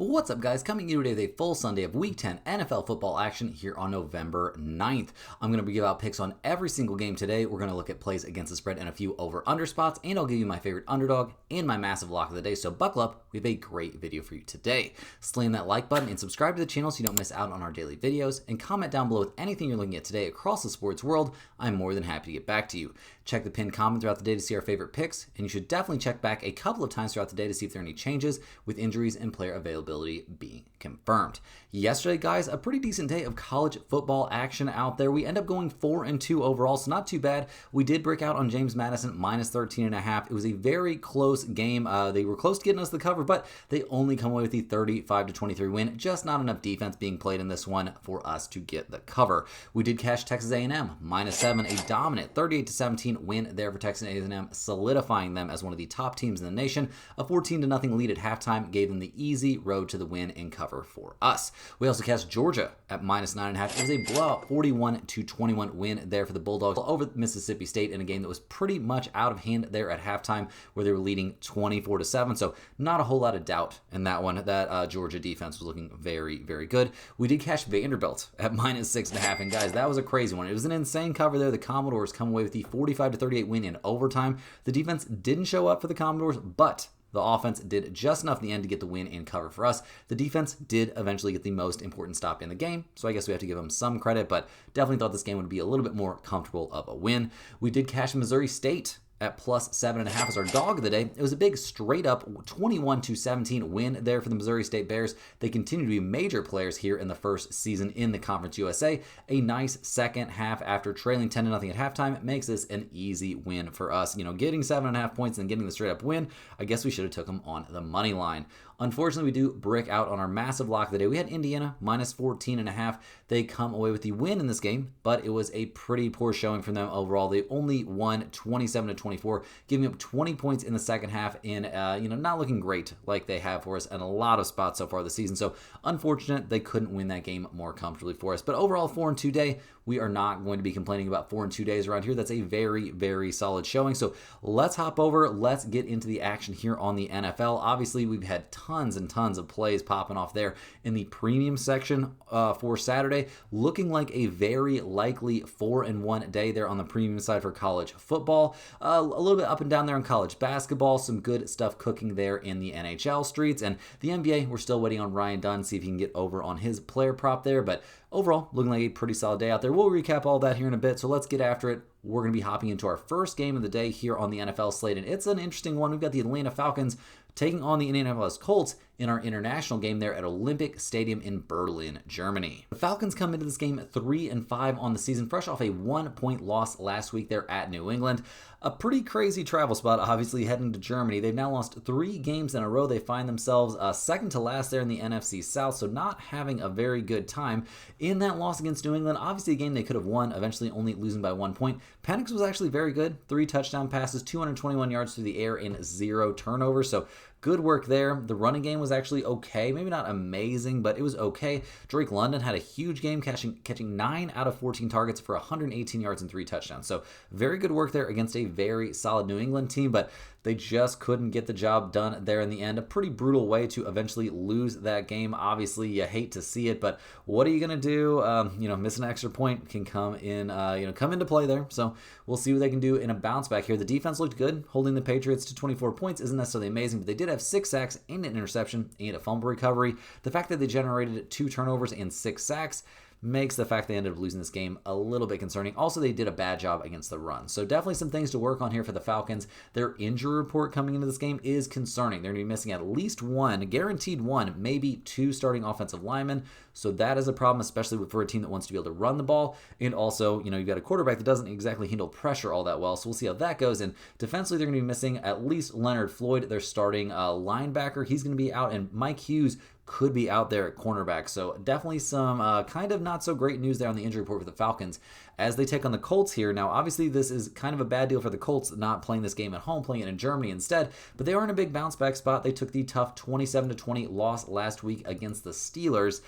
What's up, guys? Coming you today with a full Sunday of Week 10 NFL football action here on November 9th. I'm going to give out picks on every single game today. We're going to look at plays against the spread and a few over-under spots, and I'll give you my favorite underdog and my massive lock of the day. So buckle up. We have a great video for you today. Slam that like button and subscribe to the channel so you don't miss out on our daily videos, and comment down below with anything you're looking at today across the sports world. I'm more than happy to get back to you. Check the pinned comment throughout the day to see our favorite picks, and you should definitely check back a couple of times throughout the day to see if there are any changes with injuries and player availability being confirmed. Yesterday, guys, a pretty decent day of college football action out there. We end up going 4-2 overall, so not too bad. We did break out on James Madison minus 13.5. It was a very close game. They were close to getting us the cover, but they only come away with the 35-23 win. Just not enough defense being played in this one for us to get the cover. We did cash Texas A&M minus 7, a dominant 38-17 win there for Texas A&M, solidifying them as one of the top teams in the nation. A 14-0 lead at halftime gave them the easy road to the win and cover for us. We also cashed Georgia at minus 9.5. It was a blowout 41-21 win there for the Bulldogs over Mississippi State in a game that was pretty much out of hand there at halftime, where they were leading 24-7. So not a whole lot of doubt in that one. That Georgia defense was looking very, very good. We did cash Vanderbilt at minus 6.5, and guys, that was a crazy one. It was an insane cover there. The Commodores come away with the 45-38 win in overtime. The defense didn't show up for the Commodores, but the offense did just enough in the end to get the win and cover for us. The defense did eventually get the most important stop in the game, so I guess we have to give them some credit, but definitely thought this game would be a little bit more comfortable of a win. We did cash Missouri State at plus 7.5 as our dog of the day. It was a big straight up 21-17 win there for the Missouri State Bears. They continue to be major players here in the first season in the Conference USA. A nice second half after trailing 10-0 at halftime makes this an easy win for us. You know, getting 7.5 points and getting the straight up win, I guess we should have took them on the money line. Unfortunately, we do brick out on our massive lock of the day. We had Indiana minus 14.5. They come away with the win in this game, but it was a pretty poor showing from them overall. They only won 27-24, giving up 20 points in the second half, and not looking great like they have for us in a lot of spots so far this season. So unfortunate they couldn't win that game more comfortably for us. But overall, 4-2 day. We are not going to be complaining about 4-2 days around here. That's a very, very solid showing. So let's hop over. Let's get into the action here on the NFL. Obviously, we've had tons and tons of plays popping off there in the premium section for Saturday. Looking like a very likely 4-1 day there on the premium side for college football. A little bit up and down there in college basketball. Some good stuff cooking there in the NHL streets. And the NBA, we're still waiting on Ryan Dunn, see if he can get over on his player prop there. But overall, looking like a pretty solid day out there. We'll recap all that here in a bit, so let's get after it. We're going to be hopping into our first game of the day here on the NFL slate, and it's an interesting one. We've got the Atlanta Falcons taking on the Indianapolis Colts in our international game there at Olympic Stadium in Berlin, Germany. The Falcons come into this game 3-5 on the season, fresh off a 1-point loss last week there at New England. A pretty crazy travel spot, obviously, heading to Germany. They've now lost 3 games in a row. They find themselves second to last there in the NFC South, so not having a very good time in that loss against New England. Obviously, a game they could have won, eventually only losing by 1 point. Penix was actually very good. 3 touchdown passes, 221 yards through the air, and 0 turnovers, so good work there. The running game was actually okay. Maybe not amazing, but it was okay. Drake London had a huge game, catching 9 out of 14 targets for 118 yards and 3 touchdowns. So very good work there against a very solid New England team, but they just couldn't get the job done there in the end. A pretty brutal way to eventually lose that game. Obviously, you hate to see it, but what are you going to do? Missing an extra point can come into play there. So we'll see what they can do in a bounce back here. The defense looked good. Holding the Patriots to 24 points isn't necessarily amazing, but they did have 6 sacks and an interception and a fumble recovery. The fact that they generated 2 turnovers and 6 sacks makes the fact they ended up losing this game a little bit concerning. Also, they did a bad job against the run. So definitely some things to work on here for the Falcons. Their injury report coming into this game is concerning. They're going to be missing at least 1, guaranteed 1, maybe 2 starting offensive linemen. So that is a problem, especially for a team that wants to be able to run the ball. And also, you've got a quarterback that doesn't exactly handle pressure all that well. So we'll see how that goes. And defensively, they're going to be missing at least Leonard Floyd, their starting linebacker. He's going to be out, and Mike Hughes could be out there at cornerback. So definitely some kind of not so great news there on the injury report for the Falcons. as they take on the Colts here. Now, obviously, this is kind of a bad deal for the Colts not playing this game at home, playing it in Germany instead, but they are in a big bounce back spot. They took the tough 27-20 loss last week against the Steelers.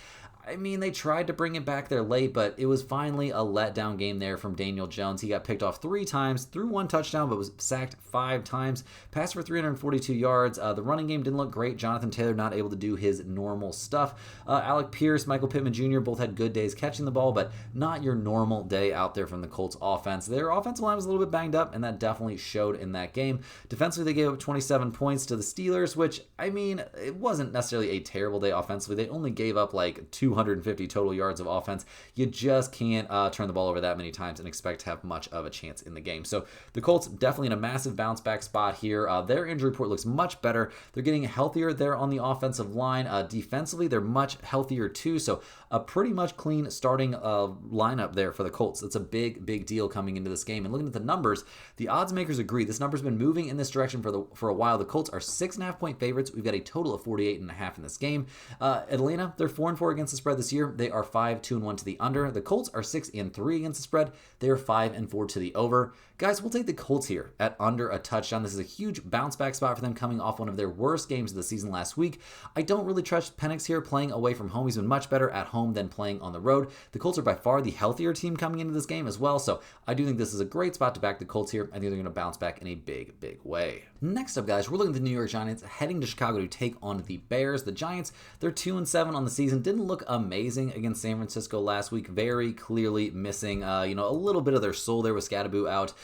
I mean, they tried to bring it back there late, but it was finally a letdown game there from Daniel Jones. He got picked off 3 times, threw 1 touchdown, but was sacked 5 times, passed for 342 yards. The running game didn't look great. Jonathan Taylor not able to do his normal stuff. Alec Pierce, Michael Pittman Jr. both had good days catching the ball, but not your normal day out there from the Colts offense. Their offensive line was a little bit banged up, and that definitely showed in that game. Defensively, they gave up 27 points to the Steelers, which, I mean, it wasn't necessarily a terrible day offensively. They only gave up like 250 total yards of offense. You just can't turn the ball over that many times and expect to have much of a chance in the game. So the Colts definitely in a massive bounce back spot here. Their injury report looks much better. They're getting healthier there on the offensive line. Defensively, they're much healthier too. So a pretty much clean starting lineup there for the Colts. That's a big deal coming into this game. And looking at the numbers, the odds makers agree. This number's been moving in this direction for a while. The Colts are 6.5 point favorites. We've got a total of 48.5 in this game. Atlanta, they're 4-4 against the spread this year. They are 5-2-1 to the under. The Colts are 6-3 against the spread. They are 5-4 to the over. Guys, we'll take the Colts here at under a touchdown. This is a huge bounce back spot for them coming off one of their worst games of the season last week. I don't really trust Penix here playing away from home. He's been much better at home than playing on the road. The Colts are by far the healthier team coming into this game as well, so I do think this is a great spot to back the Colts here. I think they're going to bounce back in a big way. Next up, guys, we're looking at the New York Giants heading to Chicago to take on the Bears. The Giants, they're 2-7 on the season. Didn't look amazing against San Francisco last week. Very clearly missing, a little bit of their soul there with Scadaboo out.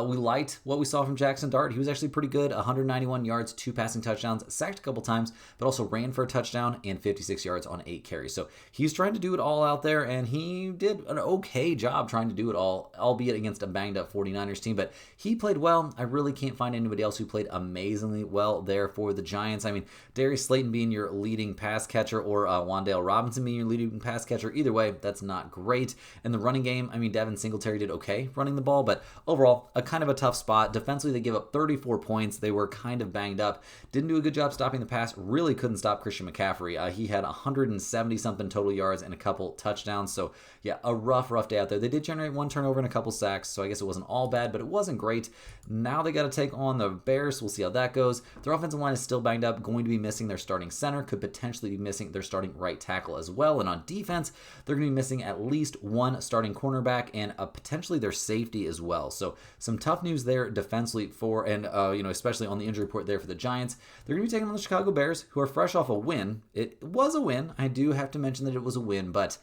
We liked what we saw from Jackson Dart. He was actually pretty good. 191 yards, 2 passing touchdowns, sacked a couple times, but also ran for a touchdown and 56 yards on 8 carries. So he's trying to do it all out there, and he did an okay job trying to do it all, albeit against a banged up 49ers team, but he played well. I really can't find anybody else who played amazingly well there for the Giants. I mean, Darius Slayton being your leading pass catcher or Wan'Dale Robinson being your leading pass catcher, either way, that's not great. In the running game, I mean, Devin Singletary did okay running the ball, but overall, a kind of a tough spot. Defensively, they gave up 34 points. They were kind of banged up. Didn't do a good job stopping the pass. Really couldn't stop Christian McCaffrey. He had 170-something total yards and a couple touchdowns. So, yeah, a rough day out there. They did generate 1 turnover and a couple sacks, so I guess it wasn't all bad, but it wasn't great. Now they got to take on the Bears. We'll see how that goes. Their offensive line is still banged up, going to be missing their starting center, could potentially be missing their starting right tackle as well. And on defense, they're going to be missing at least 1 starting cornerback and potentially their safety as well. So some tough news there defensively for, and especially on the injury report there for the Giants. They're going to be taking on the Chicago Bears, who are fresh off a win. It was a win. I do have to mention that it was a win, but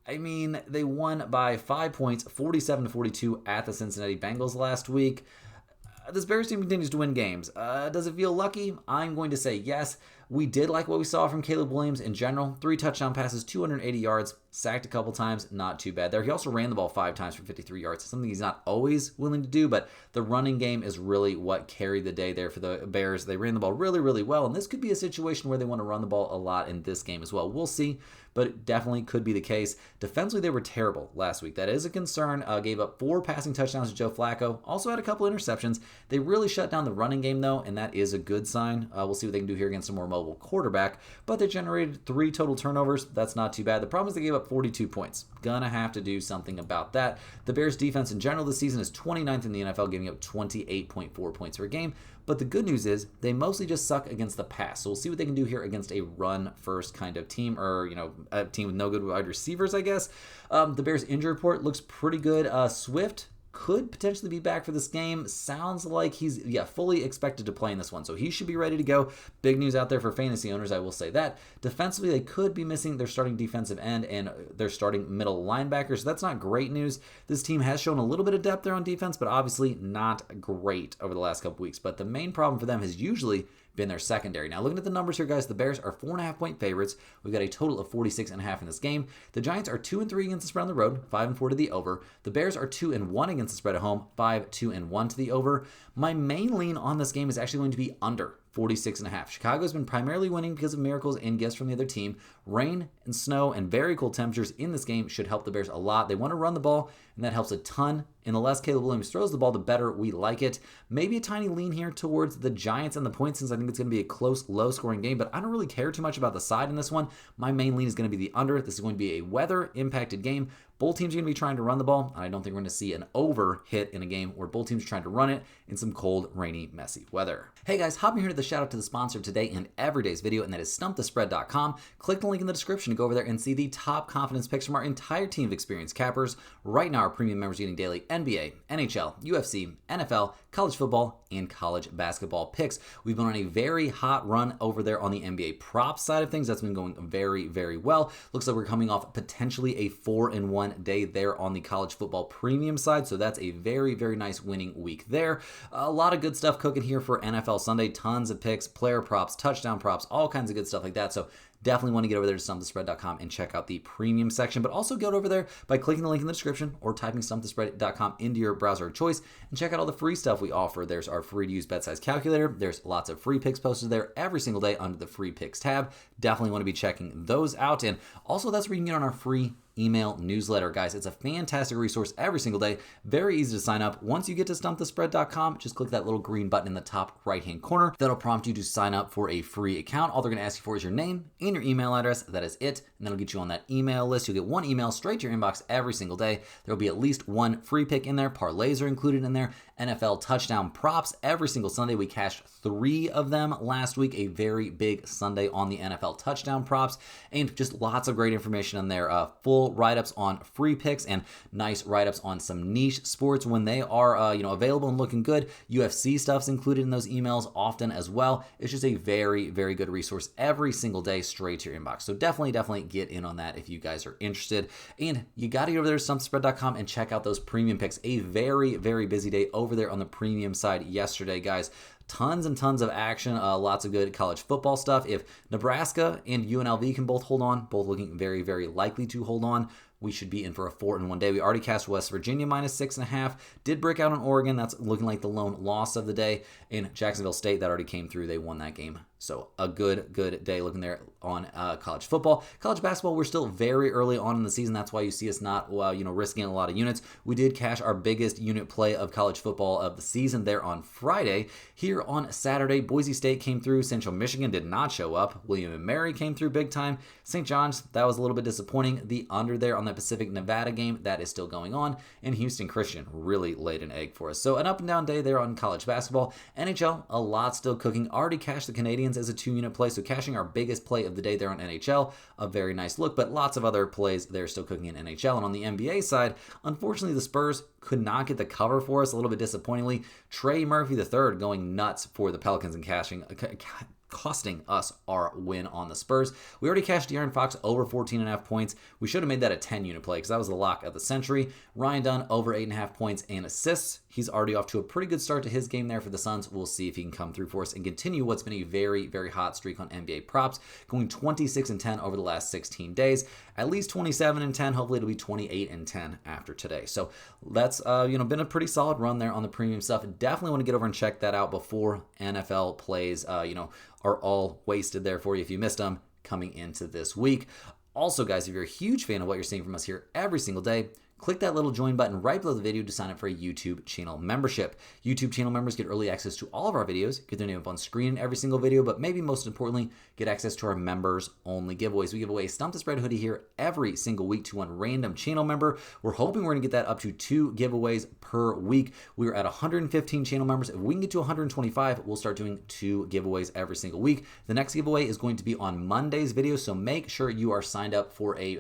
I mean, they won by 5 points, 47-42 at the Cincinnati Bengals last week. This Bears team continues to win games. Does it feel lucky? I'm going to say yes. We did like what we saw from Caleb Williams in general. 3 touchdown passes, 280 yards, sacked a couple times, not too bad there. He also ran the ball 5 times for 53 yards, something he's not always willing to do, but the running game is really what carried the day there for the Bears. They ran the ball really well, and this could be a situation where they want to run the ball a lot in this game as well. We'll see, but it definitely could be the case. Defensively, they were terrible last week. That is a concern. Gave up 4 passing touchdowns to Joe Flacco. Also had a couple interceptions. They really shut down the running game, though, and that is a good sign. We'll see what they can do here against a more mobile quarterback, but they generated 3 total turnovers. That's not too bad. The problem is they gave up 42 points. Gonna have to do something about that. The Bears defense in general this season is 29th in the NFL, giving up 28.4 points per game. But the good news is they mostly just suck against the pass. So we'll see what they can do here against a run-first kind of team, or a team with no good wide receivers, I guess. The Bears injury report looks pretty good. Swift could potentially be back for this game. Sounds like he's fully expected to play in this one, so he should be ready to go. Big news out there for fantasy owners, I will say that. Defensively, they could be missing their starting defensive end and their starting middle linebacker, so that's not great news. This team has shown a little bit of depth there on defense, but obviously not great over the last couple weeks. But the main problem for them has usually been their secondary. Now, looking at the numbers here, guys, the Bears are 4.5 point favorites. We've got a total of 46.5 in this game. The Giants are 2-3 against the spread on the road, 5-4 to the over. The Bears are 2-1 against the spread at home, 5-2-1 to the over. My main lean on this game is actually going to be under 46.5. Chicago's been primarily winning because of miracles and gifts from the other team. Rain and snow and very cold temperatures in this game should help the Bears a lot. They want to run the ball, and that helps a ton. And the less Caleb Williams throws the ball, the better we like it. Maybe a tiny lean here towards the Giants and the points, since I think it's going to be a close, low-scoring game, but I don't really care too much about the side in this one. My main lean is going to be the under. This is going to be a weather-impacted game. Both teams are going to be trying to run the ball, and I don't think we're going to see an over hit in a game where both teams are trying to run it in some cold, rainy, messy weather. Hey guys, hopping here to the shout out to the sponsor of today and every day's video, and that is stumpthespread.com. Click the link in the description to go over there and see the top confidence picks from our entire team of experienced cappers. Right now, our premium members are getting daily NBA, NHL, UFC, NFL, college football, and college basketball picks. We've been on a very hot run over there on the NBA prop side of things. That's been going very, very well. Looks like we're coming off potentially a 4-1 day there on the college football premium side. So that's a very, very nice winning week there. A lot of good stuff cooking here for NFL Sunday. Tons of picks, player props, touchdown props, all kinds of good stuff like that. So definitely want to get over there to stumpthespread.com and check out the premium section, but also get over there by clicking the link in the description or typing stumpthespread.com into your browser of choice and check out all the free stuff we offer. There's our free to use bet size calculator. There's lots of free picks posted there every single day under the free picks tab. Definitely want to be checking those out. And also that's where you can get on our free email newsletter, guys. It's a fantastic resource every single day. Very easy to sign up. Once you get to stumpthespread.com, just click that little green button in the top right-hand corner. That'll prompt you to sign up for a free account. All they're going to ask you for is your name and your email address. That is it. And that'll get you on that email list. You'll get one email straight to your inbox every single day. There'll be at least one free pick in there. Parlays are included in there. NFL touchdown props every single Sunday. We cashed 3 of them last week. A very big Sunday on the NFL touchdown props, and just lots of great information in there. Full write-ups on free picks and nice write-ups on some niche sports when they are available and looking good. UFC stuff's included in those emails often as well. It's just a very, very good resource every single day straight to your inbox. So definitely get in on that if you guys are interested. And you got to get over there to stumpthespread.com and check out those premium picks. A very, very busy day over there on the premium side yesterday, guys. Tons and tons of action, lots of good college football stuff. If Nebraska and UNLV can both hold on, both looking very, very likely to hold on, we should be in for a 4-1 day. We already cast West Virginia -6.5. Did break out on Oregon. That's looking like the lone loss of the day. In Jacksonville State, that already came through. They won that game. So a good day looking there on college football. College basketball, we're still very early on in the season. That's why you see us not risking a lot of units. We did cash our biggest unit play of college football of the season there on Friday. Here on Saturday, Boise State came through. Central Michigan did not show up. William & Mary came through big time. St. John's, that was a little bit disappointing. The under there on that Pacific Nevada game, that is still going on. And Houston Christian really laid an egg for us. So an up and down day there on college basketball. NHL, a lot still cooking. Already cashed the Canadians as a 2-unit play, so cashing our biggest play of the day there on NHL, a very nice look, but lots of other plays there still cooking in NHL. And on the NBA side, unfortunately, the Spurs could not get the cover for us, a little bit disappointingly. Trey Murphy III going nuts for the Pelicans and costing us our win on the Spurs. We already cashed De'Aaron Fox over 14.5 points. We should have made that a 10-unit play because that was the lock of the century. Ryan Dunn over 8.5 points and assists. He's already off to a pretty good start to his game there for the Suns. We'll see if he can come through for us and continue what's been a very, very hot streak on NBA props, going 26-10 over the last 16 days. At least 27-10. Hopefully it'll be 28-10 after today. So that's been a pretty solid run there on the premium stuff. Definitely want to get over and check that out before NFL plays are all wasted there for you if you missed them coming into this week. Also, guys, if you're a huge fan of what you're seeing from us here every single day, click that little join button right below the video to sign up for a YouTube channel membership. YouTube channel members get early access to all of our videos, get their name up on screen in every single video, but maybe most importantly, get access to our members only giveaways. We give away a Stump the Spread hoodie here every single week to one random channel member. We're hoping we're going to get that up to 2 giveaways per week. We're at 115 channel members. If we can get to 125, we'll start doing 2 giveaways every single week. The next giveaway is going to be on Monday's video, so make sure you are signed up for a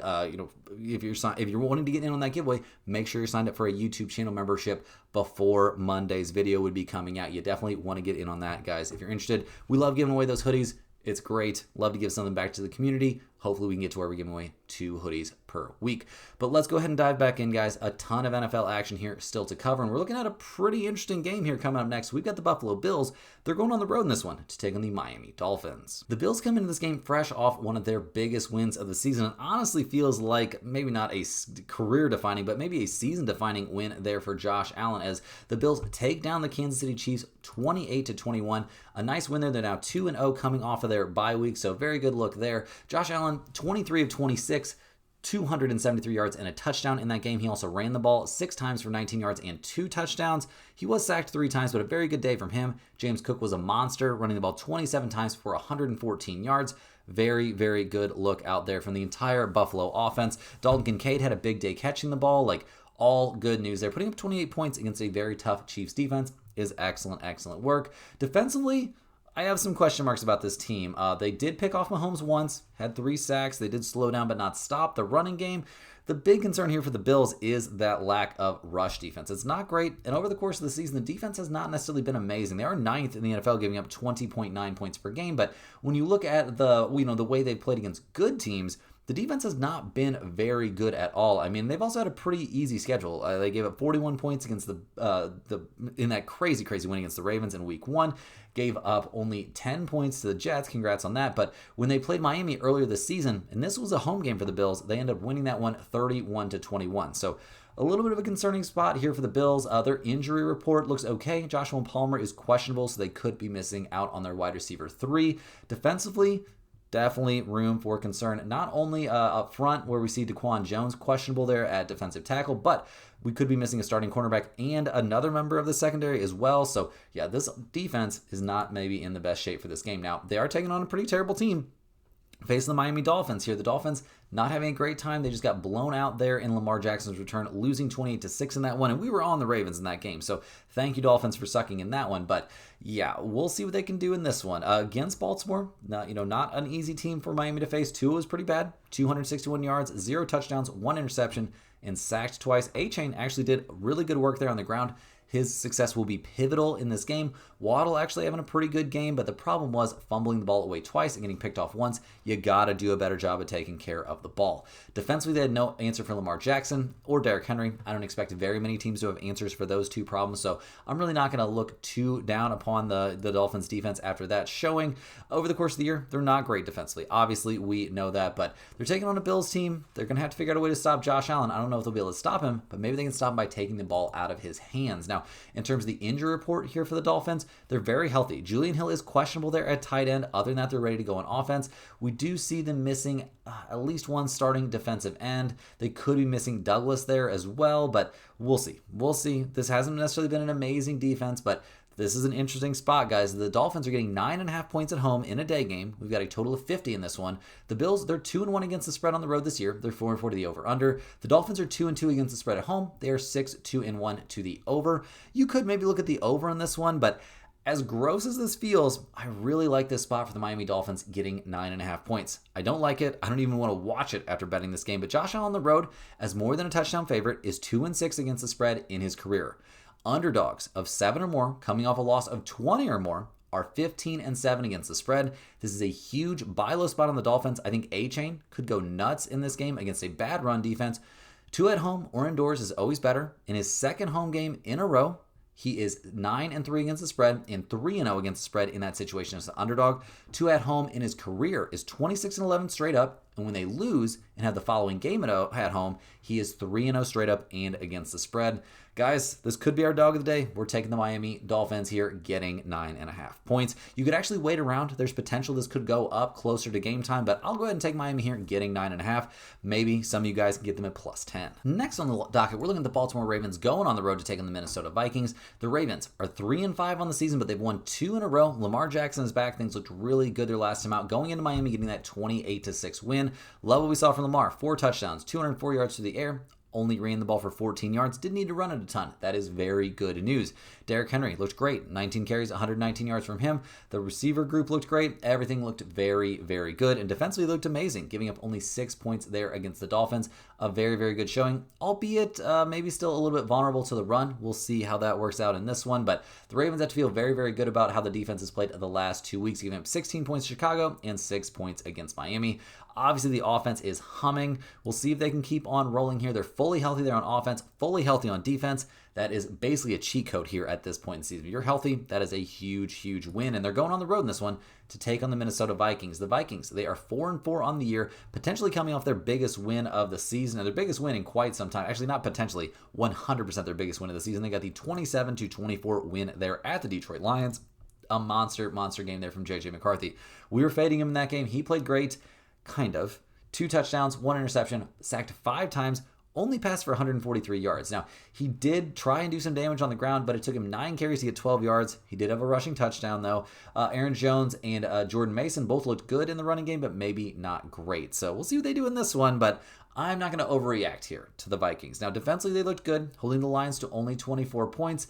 if you're wanting to get in on that giveaway, make sure you're signed up for a YouTube channel membership before Monday's video would be coming out. You definitely want to get in on that, guys. If you're interested, we love giving away those hoodies. It's great. Love to give something back to the community. Hopefully we can get to where we give away 2 hoodies per week. But let's go ahead and dive back in, guys. A ton of NFL action here still to cover, and we're looking at a pretty interesting game here coming up next. We've got the Buffalo Bills. They're going on the road in this one to take on the Miami Dolphins. The Bills come into this game fresh off one of their biggest wins of the season. It honestly feels like maybe not a career-defining, but maybe a season-defining win there for Josh Allen as the Bills take down the Kansas City Chiefs 28-21. A nice win there. They're now 2-0 coming off of their bye week, so very good look there. Josh Allen, 23 of 26, 273 yards and a touchdown in that game. He also ran the ball 6 times for 19 yards and 2 touchdowns. He was sacked 3 times, but a very good day from him. James Cook was a monster, running the ball 27 times for 114 yards. very, very good look out there from the entire Buffalo offense. Dalton Kincaid had a big day catching the ball. All good news there. Putting up 28 points against a very tough Chiefs defense is excellent, excellent work. Defensively, I have some question marks about this team. They did pick off Mahomes once, had 3 sacks. They did slow down but not stop the running game. The big concern here for the Bills is that lack of rush defense. It's not great, and over the course of the season, the defense has not necessarily been amazing. They are 9th in the NFL, giving up 20.9 points per game, but when you look at the way they've played against good teams, the defense has not been very good at all. I mean, they've also had a pretty easy schedule. They gave up 41 points against in that crazy win against the Ravens in Week 1. Gave up only 10 points to the Jets. Congrats on that. But when they played Miami earlier this season, and this was a home game for the Bills, they ended up winning that one 31-21. So a little bit of a concerning spot here for the Bills. Their injury report looks okay. Joshua Palmer is questionable, so they could be missing out on their wide receiver 3. Defensively, definitely room for concern, not only up front where we see Daquan Jones questionable there at defensive tackle, but we could be missing a starting cornerback and another member of the secondary as well. So yeah, this defense is not maybe in the best shape for this game. Now, they are taking on a pretty terrible team facing the Miami Dolphins here. The Dolphins not having a great time. They just got blown out there in Lamar Jackson's return, losing 28-6 in that one. And we were on the Ravens in that game. So thank you, Dolphins, for sucking in that one. But yeah, we'll see what they can do in this one. Against Baltimore, not an easy team for Miami to face. Tua was pretty bad. 261 yards, 0 touchdowns, 1 interception, and sacked twice. A-Chain actually did really good work there on the ground. His success will be pivotal in this game. Waddle actually having a pretty good game, but the problem was fumbling the ball away twice and getting picked off once. You got to do a better job of taking care of the ball. Defensively, they had no answer for Lamar Jackson or Derrick Henry. I don't expect very many teams to have answers for those two problems, so I'm really not going to look too down upon the Dolphins defense after that showing. Over the course of the year, they're not great defensively. Obviously, we know that, but they're taking on a Bills team. They're going to have to figure out a way to stop Josh Allen. I don't know if they'll be able to stop him, but maybe they can stop him by taking the ball out of his hands. Now, in terms of the injury report here for the Dolphins, they're very healthy. Julian Hill is questionable there at tight end. Other than that, they're ready to go on offense. We do see them missing at least one starting defensive end. They could be missing Douglas there as well, but we'll see. We'll see. This hasn't necessarily been an amazing defense, but this is an interesting spot, guys. The Dolphins are getting 9.5 points at home in a day game. We've got a total of 50 in this one. The Bills, they're 2-1 against the spread on the road this year. They're 4-4 to the over-under. The Dolphins are 2-2 against the spread at home. They are 6-2-1 to the over. You could maybe look at the over on this one, but as gross as this feels, I really like this spot for the Miami Dolphins getting 9.5 points. I don't like it. I don't even want to watch it after betting this game, but Josh Allen on the road, as more than a touchdown favorite, is 2-6 against the spread in his career. Underdogs of 7 or more, coming off a loss of 20 or more, are 15-7 against the spread. This is a huge buy low spot on the Dolphins. I think A-Chain could go nuts in this game against a bad run defense. 2 at home or indoors is always better. In his second home game in a row, he is 9-3 against the spread and 3-0 against the spread in that situation as an underdog. 2 at home in his career is 26-11 straight up. And when they lose and have the following game at home, he is 3-0 straight up and against the spread. Guys, this could be our dog of the day. We're taking the Miami Dolphins here, getting 9.5 points. You could actually wait around. There's potential this could go up closer to game time, but I'll go ahead and take Miami here, getting 9.5. Maybe some of you guys can get them at +10. Next on the docket, we're looking at the Baltimore Ravens going on the road to take on the Minnesota Vikings. The Ravens are 3-5 on the season, but they've won 2 in a row. Lamar Jackson is back. Things looked really good their last time out. Going into Miami, getting that 28-6 win. Love what we saw from Lamar. 4 touchdowns, 204 yards through the air. Only ran the ball for 14 yards. Didn't need to run it a ton. That is very good news. Derrick Henry looked great. 19 carries, 119 yards from him. The receiver group looked great. Everything looked very, very good. And defensively looked amazing, giving up only 6 points there against the Dolphins. A very, very good showing, albeit maybe still a little bit vulnerable to the run. We'll see how that works out in this one. But the Ravens have to feel very, very good about how the defense has played the last 2 weeks, giving up 16 points to Chicago and 6 points against Miami. Obviously, the offense is humming. We'll see if they can keep on rolling here. They're fully healthy there on offense, fully healthy on defense. That is basically a cheat code here at this point in the season. If you're healthy, that is a huge, huge win. And they're going on the road in this one to take on the Minnesota Vikings. The Vikings, they are 4-4 on the year, potentially coming off their biggest win of the season, and their biggest win in quite some time. Actually, not potentially, 100% their biggest win of the season. They got the 27-24 win there at the Detroit Lions. A monster game there from J.J. McCarthy. We were fading him in that game. He played great. Kind of. 2 touchdowns, 1 interception, sacked 5 times, only passed for 143 yards. Now, he did try and do some damage on the ground, but it took him 9 carries to get 12 yards. He did have a rushing touchdown, though. Aaron Jones and Jordan Mason both looked good in the running game, but maybe not great. So we'll see what they do in this one, but I'm not going to overreact here to the Vikings. Now, defensively, they looked good, holding the Lions to only 24 points.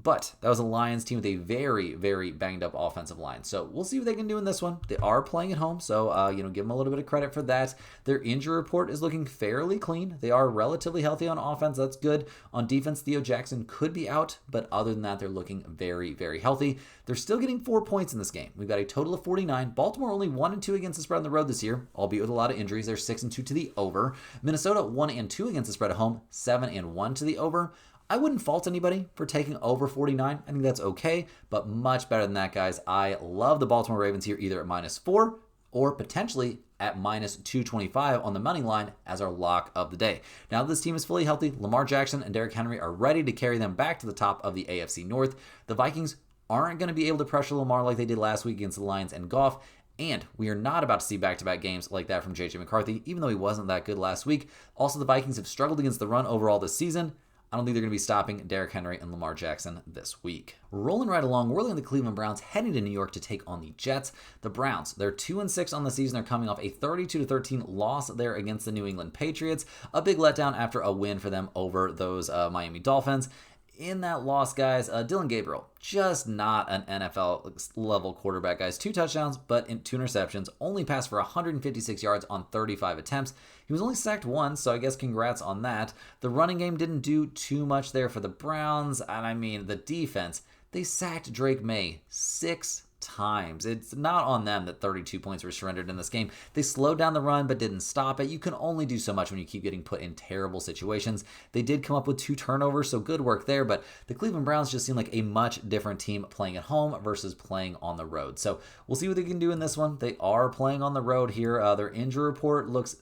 But that was a Lions team with a very, very banged up offensive line. So we'll see what they can do in this one. They are playing at home, so give them a little bit of credit for that. Their injury report is looking fairly clean. They are relatively healthy on offense. That's good. On defense, Theo Jackson could be out, but other than that, they're looking very, very healthy. They're still getting 4 points in this game. We've got a total of 49. Baltimore only 1-2 against the spread on the road this year, albeit with a lot of injuries. They're 6-2 to the over. Minnesota 1-2 against the spread at home, 7-1 to the over. I wouldn't fault anybody for taking over 49. I think that's okay, but much better than that, guys. I love the Baltimore Ravens here either at -4 or potentially at -225 on the money line as our lock of the day. Now that this team is fully healthy, Lamar Jackson and Derrick Henry are ready to carry them back to the top of the AFC North. The Vikings aren't going to be able to pressure Lamar like they did last week against the Lions and Goff. And we are not about to see back-to-back games like that from J.J. McCarthy, even though he wasn't that good last week. Also, the Vikings have struggled against the run overall this season. I don't think they're going to be stopping Derrick Henry and Lamar Jackson this week. Rolling right along, we're looking at the Cleveland Browns heading to New York to take on the Jets. The Browns, they're 2-6 on the season. They're coming off a 32-13 loss there against the New England Patriots. A big letdown after a win for them over those Miami Dolphins. In that loss, guys, Dylan Gabriel, just not an NFL-level quarterback, guys. 2 touchdowns, but 2 interceptions. Only passed for 156 yards on 35 attempts. He was only sacked once, so I guess congrats on that. The running game didn't do too much there for the Browns. And I mean, the defense, they sacked Drake May 6 times. It's not on them that 32 points were surrendered in this game. They slowed down the run but didn't stop it. You can only do so much when you keep getting put in terrible situations. They did come up with 2 turnovers, so good work there, but the Cleveland Browns just seem like a much different team playing at home versus playing on the road. So we'll see what they can do in this one. They are playing on the road here. Their injury report looks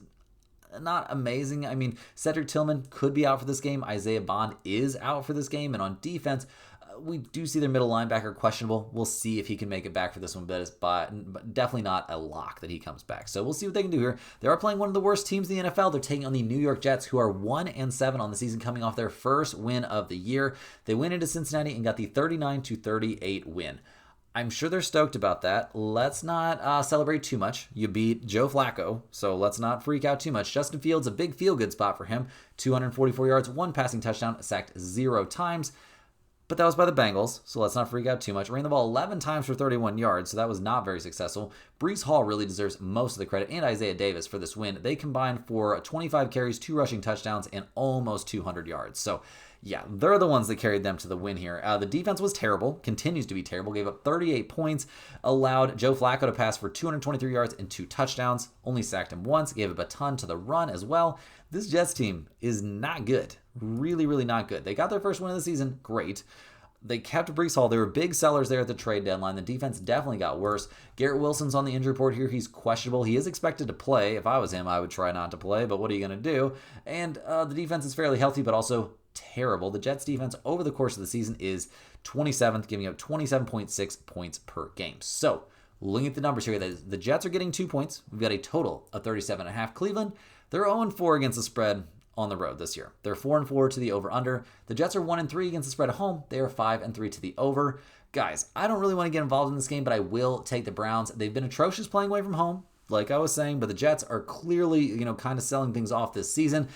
not amazing. I mean, Cedric Tillman could be out for this game. Isaiah Bond is out for this game, and on defense, we do see their middle linebacker questionable. We'll see if he can make it back for this one, but definitely not a lock that he comes back. So we'll see what they can do here. They are playing one of the worst teams in the NFL. They're taking on the New York Jets, who are 1-7 on the season, coming off their first win of the year. They went into Cincinnati and got the 39-38 win. I'm sure they're stoked about that. Let's not celebrate too much. You beat Joe Flacco, so let's not freak out too much. Justin Fields, a big feel-good spot for him. 244 yards, 1 passing touchdown, sacked 0 times. But that was by the Bengals, so let's not freak out too much. Ran the ball 11 times for 31 yards, so that was not very successful. Breece Hall really deserves most of the credit, and Isaiah Davis for this win. They combined for 25 carries, 2 rushing touchdowns, and almost 200 yards. So, yeah, they're the ones that carried them to the win here. The defense was terrible, continues to be terrible, gave up 38 points, allowed Joe Flacco to pass for 223 yards and 2 touchdowns, only sacked him once, gave up a ton to the run as well. This Jets team is not good. Really, really not good. They got their first win of the season. Great. They kept Breece Hall. They were big sellers there at the trade deadline. The defense definitely got worse. Garrett Wilson's on the injury report here. He's questionable. He is expected to play. If I was him, I would try not to play, but what are you going to do? And the defense is fairly healthy, but also terrible. The Jets defense over the course of the season is 27th, giving up 27.6 points per game. So, looking at the numbers here, the Jets are getting 2 points. We've got a total of 37.5. Cleveland, they're 0-4 against the spread on the road this year. They're 4-4 to the over-under. The Jets are 1-3 against the spread at home. They are 5-3 to the over. Guys, I don't really want to get involved in this game, but I will take the Browns. They've been atrocious playing away from home, like I was saying, but the Jets are clearly, kind of selling things off this season.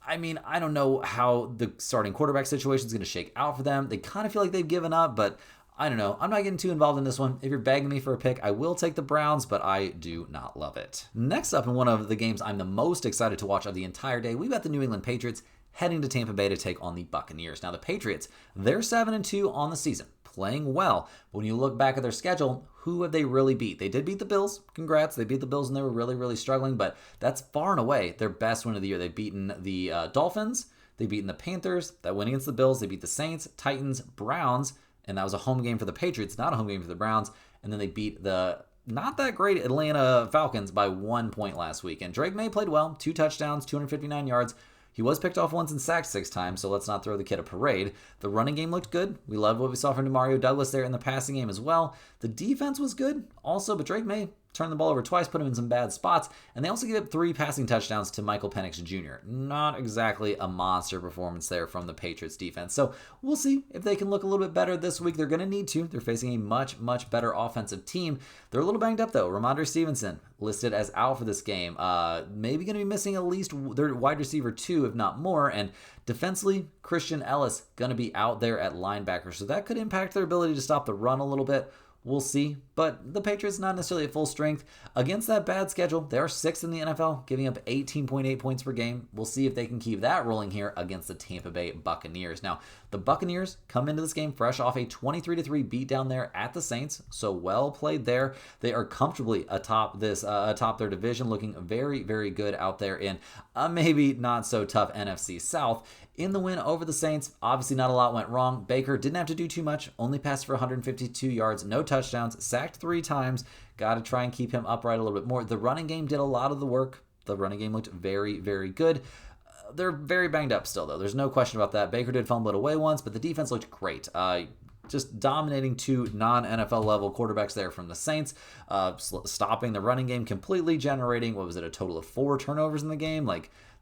I mean, I don't know how the starting quarterback situation is going to shake out for them. They kind of feel like they've given up, but I don't know. I'm not getting too involved in this one. If you're begging me for a pick, I will take the Browns, but I do not love it. Next up in one of the games I'm the most excited to watch of the entire day, we've got the New England Patriots heading to Tampa Bay to take on the Buccaneers. Now, the Patriots, they're 7-2 on the season, playing well. But when you look back at their schedule, who have they really beat? They did beat the Bills. Congrats. They beat the Bills and they were really, really struggling, but that's far and away their best win of the year. They've beaten the Dolphins. They've beaten the Panthers. That win against the Bills. They beat the Saints, Titans, Browns, and that was a home game for the Patriots, not a home game for the Browns. And then they beat the not that great Atlanta Falcons by 1 point last week. And Drake May played well, 2 touchdowns, 259 yards. He was picked off once and sacked 6 times, so let's not throw the kid a parade. The running game looked good. We loved what we saw from Demario Douglas there in the passing game as well. The defense was good also, but Drake May, turned the ball over twice, put him in some bad spots, and they also gave up 3 passing touchdowns to Michael Penix Jr. Not exactly a monster performance there from the Patriots defense. So we'll see if they can look a little bit better this week. They're going to need to. They're facing a much, much better offensive team. They're a little banged up, though. Ramondre Stevenson listed as out for this game. Maybe going to be missing at least their wide receiver 2, if not more. And defensively, Christian Ellis going to be out there at linebacker. So that could impact their ability to stop the run a little bit. We'll see, but the Patriots not necessarily at full strength. Against that bad schedule, they are 6th in the NFL, giving up 18.8 points per game. We'll see if they can keep that rolling here against the Tampa Bay Buccaneers. Now, the Buccaneers come into this game fresh off a 23-3 beatdown there at the Saints, so well played there. They are comfortably atop their division, looking very, very good out there in a maybe not so tough NFC South. In the win over the Saints, obviously not a lot went wrong. Baker didn't have to do too much, only passed for 152 yards, no touchdowns, sacked 3 times. Got to try and keep him upright a little bit more. The running game did a lot of the work. The running game looked very, very good. They're very banged up still, though. There's no question about that. Baker did fumble it away once, but the defense looked great. Just dominating 2 non-NFL level quarterbacks there from the Saints, stopping the running game completely, generating, a total of 4 turnovers in the game?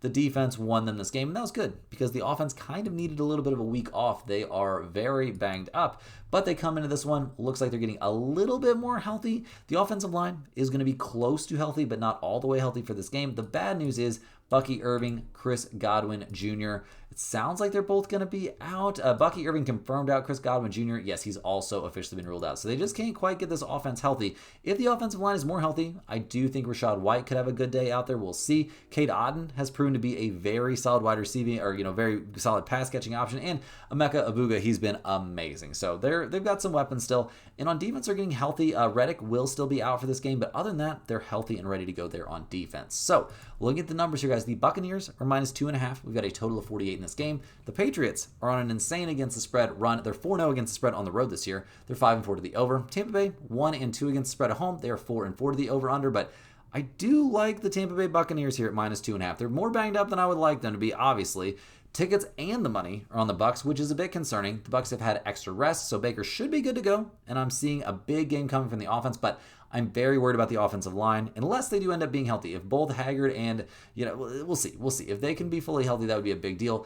The defense won them this game, and that was good because the offense kind of needed a little bit of a week off. They are very banged up, but they come into this one, looks like they're getting a little bit more healthy. The offensive line is going to be close to healthy, but not all the way healthy for this game. The bad news is Bucky Irving, Chris Godwin Jr. It sounds like they're both going to be out. Bucky Irving confirmed out. Chris Godwin Jr., yes, he's also officially been ruled out. So they just can't quite get this offense healthy. If the offensive line is more healthy, I do think Rachaad White could have a good day out there. We'll see. Cade Otton has proven to be a very solid wide receiving, or very solid pass catching option. And Emeka Abuga, he's been amazing. So they've got some weapons still. And on defense, they're getting healthy. Reddick will still be out for this game, but other than that, they're healthy and ready to go there on defense. So looking at the numbers here, guys, the Buccaneers are -2.5. We've got a total of 48 in this game. The Patriots are on an insane against the spread run. They're 4-0 against the spread on the road this year. They're 5-4 to the over. Tampa Bay 1-2 against the spread at home. They are 4-4 to the over/under, but I do like the Tampa Bay Buccaneers here at -2.5. They're more banged up than I would like them to be, obviously. Tickets and the money are on the Bucs, which is a bit concerning. The Bucs have had extra rest, so Baker should be good to go, and I'm seeing a big game coming from the offense, but I'm very worried about the offensive line, unless they do end up being healthy. If both Haggard and, we'll see. If they can be fully healthy, that would be a big deal.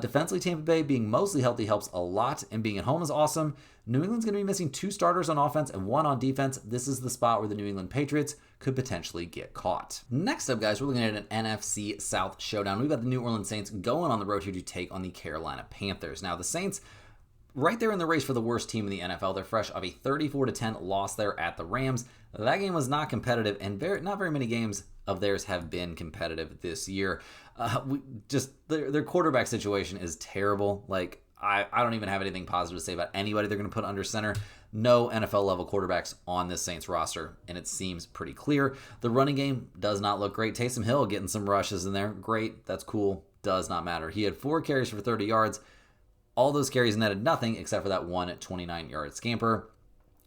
Defensively, Tampa Bay being mostly healthy helps a lot, and being at home is awesome. New England's going to be missing 2 starters on offense and 1 on defense. This is the spot where the New England Patriots could potentially get caught. Next up, guys, we're looking at an NFC South showdown. We've got the New Orleans Saints going on the road here to take on the Carolina Panthers. Now, the Saints, right there in the race for the worst team in the NFL. They're fresh of a 34-10 loss there at the Rams. That game was not competitive, and not very many games of theirs have been competitive this year. Their quarterback situation is terrible. I don't even have anything positive to say about anybody they're going to put under center. No NFL level quarterbacks on this Saints roster, and it seems pretty clear. The running game does not look great. Taysom Hill getting some rushes in there. Great. That's cool. Does not matter. He had 4 carries for 30 yards. All those carries netted nothing except for that one 29-yard scamper.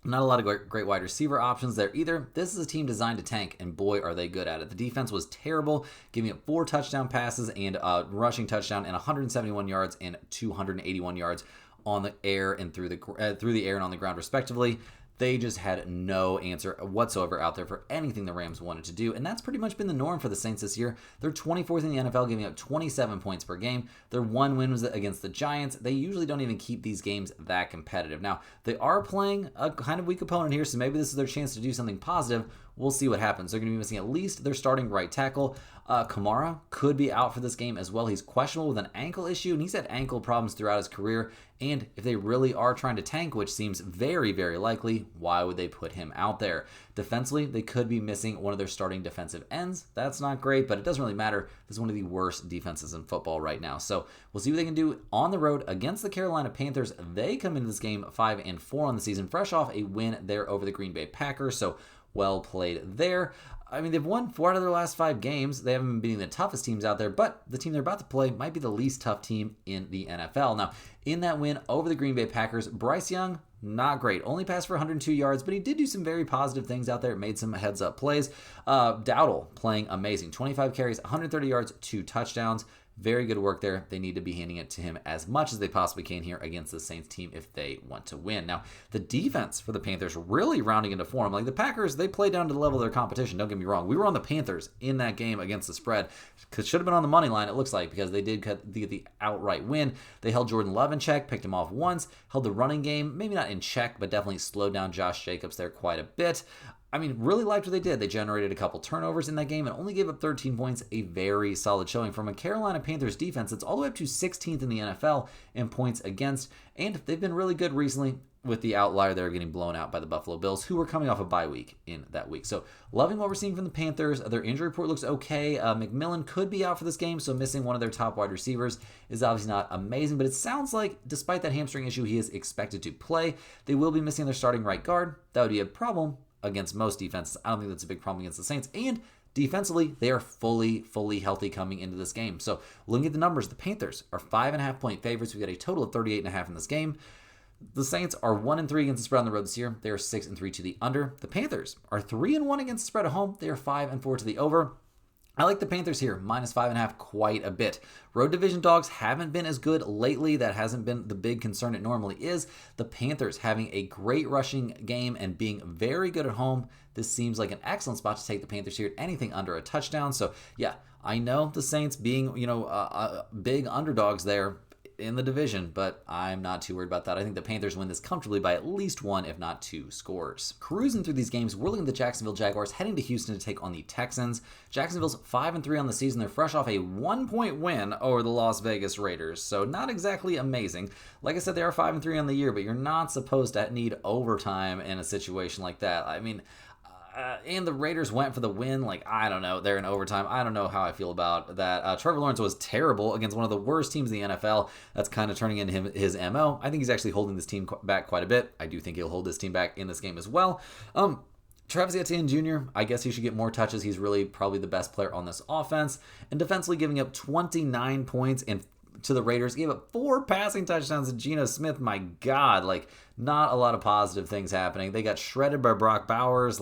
Not a lot of great wide receiver options there either. This is a team designed to tank, and boy, are they good at it. The defense was terrible, giving up 4 touchdown passes and a rushing touchdown and 171 yards and 281 yards on the air and through the air and on the ground, respectively. They just had no answer whatsoever out there for anything the Rams wanted to do, and that's pretty much been the norm for the Saints this year. They're 24th in the NFL, giving up 27 points per game. Their one win was against the Giants. They usually don't even keep these games that competitive. Now, they are playing a kind of weak opponent here, so maybe this is their chance to do something positive. We'll see what happens. They're going to be missing at least their starting right tackle. Kamara could be out for this game as well. He's questionable with an ankle issue, and he's had ankle problems throughout his career. And if they really are trying to tank, which seems very, very likely, why would they put him out there? Defensively, they could be missing one of their starting defensive ends. That's not great, but it doesn't really matter. This is one of the worst defenses in football right now. So we'll see what they can do on the road against the Carolina Panthers. They come into this game 5-4 on the season, fresh off a win there over the Green Bay Packers. So well played there. I mean, they've won 4 out of their last 5 games. They haven't been beating the toughest teams out there, but the team they're about to play might be the least tough team in the NFL. Now, in that win over the Green Bay Packers, Bryce Young, not great. Only passed for 102 yards, but he did do some very positive things out there. Made some heads-up plays. Dowdle playing amazing. 25 carries, 130 yards, 2 touchdowns. Very good work there. They need to be handing it to him as much as they possibly can here against the Saints team if they want to win. Now, the defense for the Panthers really rounding into form. Like the Packers, they play down to the level of their competition. Don't get me wrong. We were on the Panthers in that game against the spread. It should have been on the money line, it looks like, because they did get the outright win. They held Jordan Love in check, picked him off once, held the running game, maybe not in check, but definitely slowed down Josh Jacobs there quite a bit. I mean, really liked what they did. They generated a couple turnovers in that game and only gave up 13 points, a very solid showing from a Carolina Panthers defense that's all the way up to 16th in the NFL in points against, and they've been really good recently with the outlier there getting blown out by the Buffalo Bills, who were coming off a bye week in that week. So loving what we're seeing from the Panthers. Their injury report looks okay. McMillan could be out for this game, so missing one of their top wide receivers is obviously not amazing, but it sounds like despite that hamstring issue, he is expected to play. They will be missing their starting right guard. That would be a problem against most defenses. I don't think that's a big problem against the Saints. And defensively, they are fully healthy coming into this game. So looking at the numbers, the Panthers are 5.5-point favorites. We got a total of 38.5 in this game. The Saints are 1-3 against the spread on the road this year. They are 6-3 to the under. The Panthers are 3-1 against the spread at home. They are 5-4 to the over. I like the Panthers here, -5.5 quite a bit. Road division dogs haven't been as good lately. That hasn't been the big concern it normally is. The Panthers having a great rushing game and being very good at home. This seems like an excellent spot to take the Panthers here at anything under a touchdown. So yeah, I know the Saints being, big underdogs there in the division, but I'm not too worried about that. I think the Panthers win this comfortably by at least 1, if not 2 scores. Cruising through these games, we're looking at the Jacksonville Jaguars heading to Houston to take on the Texans. Jacksonville's 5-3 on the season. They're fresh off a 1-point win over the Las Vegas Raiders, so not exactly amazing. Like I said, they are 5-3 on the year, but you're not supposed to need overtime in a situation like that. I mean, and the Raiders went for the win. I don't know. They're in overtime. I don't know how I feel about that. Trevor Lawrence was terrible against one of the worst teams in the NFL. That's kind of turning into his MO. I think he's actually holding this team back quite a bit. I do think he'll hold this team back in this game as well. Travis Etienne Jr., I guess he should get more touches. He's really probably the best player on this offense. And defensively giving up 29 points and to the Raiders, gave up 4 passing touchdowns to Geno Smith. My God, not a lot of positive things happening. They got shredded by Brock Bowers.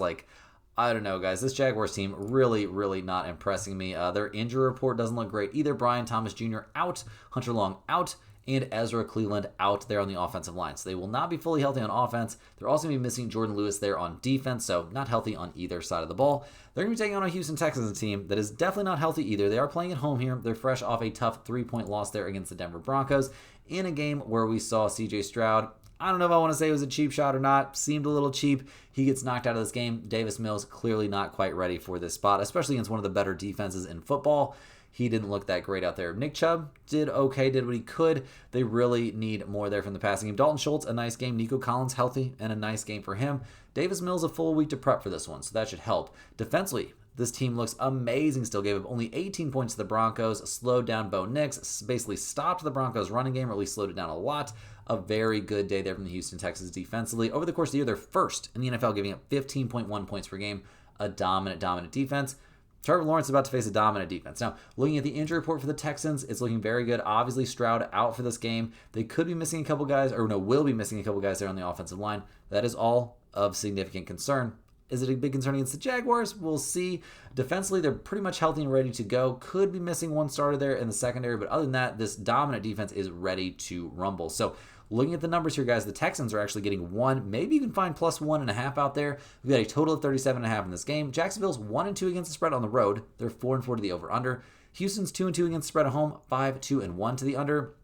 I don't know, guys. This Jaguars team really not impressing me. Their injury report doesn't look great either. Brian Thomas Jr. out, Hunter Long out, and Ezra Cleveland out there on the offensive line. So they will not be fully healthy on offense. They're also going to be missing Jordan Lewis there on defense, so not healthy on either side of the ball. They're going to be taking on a Houston Texans team that is definitely not healthy either. They are playing at home here. They're fresh off a tough 3-point loss there against the Denver Broncos in a game where we saw C.J. Stroud. I don't know if I want to say it was a cheap shot or not. Seemed a little cheap. He gets knocked out of this game. Davis Mills clearly not quite ready for this spot, especially against one of the better defenses in football. He didn't look that great out there. Nick Chubb did okay, did what he could. They really need more there from the passing game. Dalton Schultz, a nice game. Nico Collins, healthy, and a nice game for him. Davis Mills, a full week to prep for this one, so that should help. Defensively, this team looks amazing still. Gave up only 18 points to the Broncos, slowed down Bo Nix, basically stopped the Broncos' running game, or at least slowed it down a lot. A very good day there from the Houston Texans defensively. Over the course of the year, they're first in the NFL, giving up 15.1 points per game. A dominant defense. Trevor Lawrence is about to face a dominant defense. Now, looking at the injury report for the Texans, it's looking very good. Obviously, Stroud out for this game. They could be missing a couple guys, will be missing a couple guys there on the offensive line. That is all of significant concern. Is it a big concern against the Jaguars? We'll see. Defensively, they're pretty much healthy and ready to go. Could be missing one starter there in the secondary, but other than that, this dominant defense is ready to rumble. So, looking at the numbers here, guys, the Texans are actually getting 1, maybe you can find plus 1.5 out there. We've got a total of 37.5 in this game. Jacksonville's 1-2 against the spread on the road. They're 4-4 to the over/under. Houston's 2-2 against the spread at home, 5-2-1 to the under.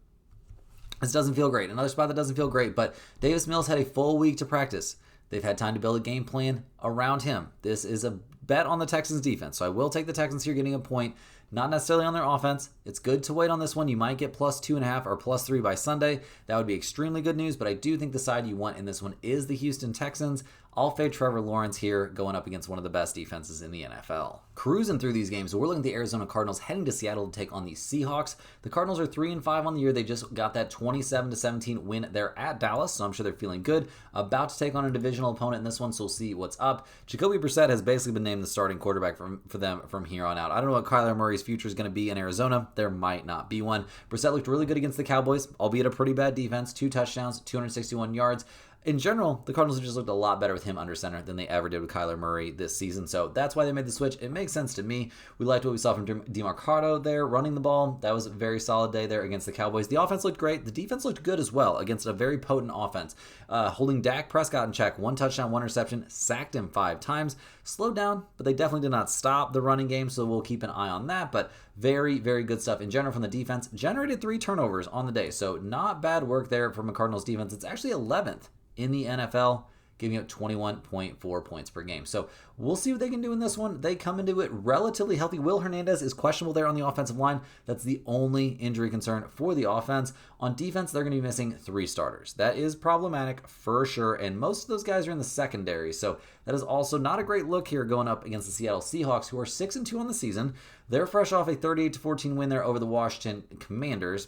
This doesn't feel great. Another spot that doesn't feel great, but Davis Mills had a full week to practice. They've had time to build a game plan around him. This is a bet on the Texans defense, so I will take the Texans here getting a point. Not necessarily on their offense. It's good to wait on this one. You might get plus 2.5 or plus 3 by Sunday. That would be extremely good news, but I do think the side you want in this one is the Houston Texans. I'll fade Trevor Lawrence here going up against one of the best defenses in the NFL. Cruising through these games, we're looking at the Arizona Cardinals heading to Seattle to take on the Seahawks. The Cardinals are 3-5 on the year. They just got that 27-17 win there at Dallas, so I'm sure they're feeling good. About to take on a divisional opponent in this one, so we'll see what's up. Jacoby Brissett has basically been named the starting quarterback for them from here on out. I don't know what Kyler Murray's future is going to be in Arizona. There might not be one. Brissett looked really good against the Cowboys, albeit a pretty bad defense. 2 touchdowns, 261 yards. In general, the Cardinals have just looked a lot better with him under center than they ever did with Kyler Murray this season, so that's why they made the switch. It makes sense to me. We liked what we saw from DeMarcado there running the ball. That was a very solid day there against the Cowboys. The offense looked great. The defense looked good as well against a very potent offense. Holding Dak Prescott in check, 1 touchdown, 1 interception, sacked him 5 times. Slowed down, but they definitely did not stop the running game, so we'll keep an eye on that. But very, very good stuff in general from the defense. Generated 3 turnovers on the day, so not bad work there from a Cardinals defense. It's actually 11th in the NFL, giving up 21.4 points per game. So we'll see what they can do in this one. They come into it relatively healthy. Will Hernandez is questionable there on the offensive line. That's the only injury concern for the offense. On defense, they're going to be missing 3 starters. That is problematic for sure, and most of those guys are in the secondary. So that is also not a great look here going up against the Seattle Seahawks, who are 6-2 on the season. They're fresh off a 38-14 win there over the Washington Commanders.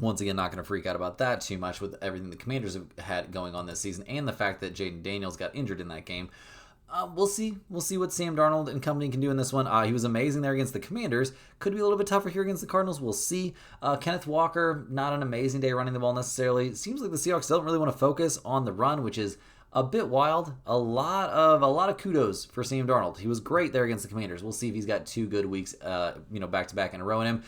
Once again, not going to freak out about that too much with everything the Commanders have had going on this season and the fact that Jaden Daniels got injured in that game. We'll see. We'll see what Sam Darnold and company can do in this one. He was amazing there against the Commanders. Could be a little bit tougher here against the Cardinals. We'll see. Kenneth Walker, not an amazing day running the ball necessarily. Seems like the Seahawks don't really want to focus on the run, which is a bit wild. A lot of kudos for Sam Darnold. He was great there against the Commanders. We'll see if he's got 2 good weeks, back to back in a row in him.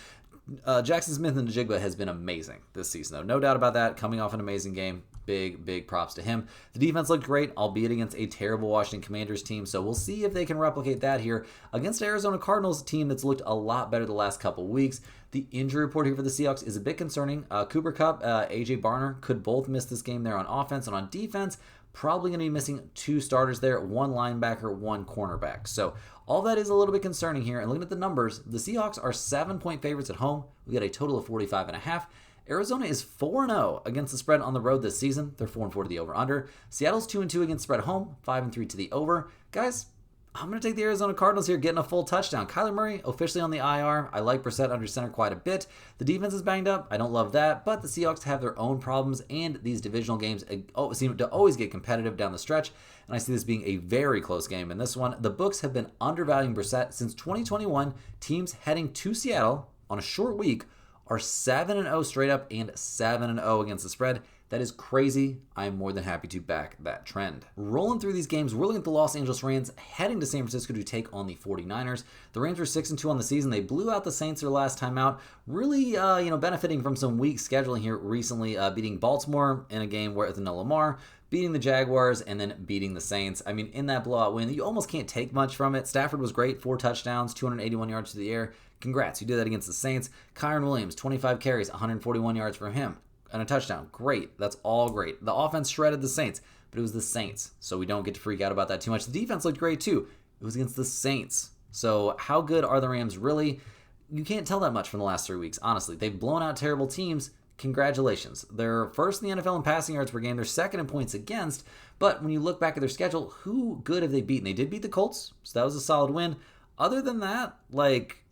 Jackson Smith and Najigba has been amazing this season, though. No doubt about that. Coming off an amazing game. Big props to him. The defense looked great, albeit against a terrible Washington Commanders team, so we'll see if they can replicate that here against Arizona Cardinals, team that's looked a lot better the last couple weeks. The injury report here for the Seahawks is a bit concerning. Cooper Kupp, AJ Barner could both miss this game there on offense, and on defense, probably going to be missing 2 starters there, 1 linebacker, 1 cornerback. So all that is a little bit concerning here. And looking at the numbers, the Seahawks are 7-point favorites at home. We got a total of 45.5. Arizona is 4-0 against the spread on the road this season. They're 4-4 to the over-under. Seattle's 2-2 against spread at home, 5-3 to the over. Guys, I'm going to take the Arizona Cardinals here, getting a full touchdown. Kyler Murray officially on the IR. I like Brissett under center quite a bit. The defense is banged up. I don't love that, but the Seahawks have their own problems, and these divisional games seem to always get competitive down the stretch, and I see this being a very close game in this one. The books have been undervaluing Brissett since 2021. Teams heading to Seattle on a short week are 7-0 straight up and 7-0 against the spread. That is crazy. I am more than happy to back that trend. Rolling through these games, we're looking at the Los Angeles Rams heading to San Francisco to take on the 49ers. The Rams were 6-2 on the season. They blew out the Saints their last time out. Really, benefiting from some weak scheduling here recently, beating Baltimore in a game with no Lamar, beating the Jaguars, and then beating the Saints. I mean, in that blowout win, you almost can't take much from it. Stafford was great, 4 touchdowns, 281 yards to the air. Congrats, you did that against the Saints. Kyren Williams, 25 carries, 141 yards for him. And a touchdown. Great. That's all great. The offense shredded the Saints, but it was the Saints, so we don't get to freak out about that too much. The defense looked great too. It was against the Saints. So how good are the Rams really? You can't tell that much from the last 3 weeks, honestly. They've blown out terrible teams. Congratulations. They're first in the NFL in passing yards per game. They're second in points against. But when you look back at their schedule, who good have they beaten? They did beat the Colts, so that was a solid win. Other than that,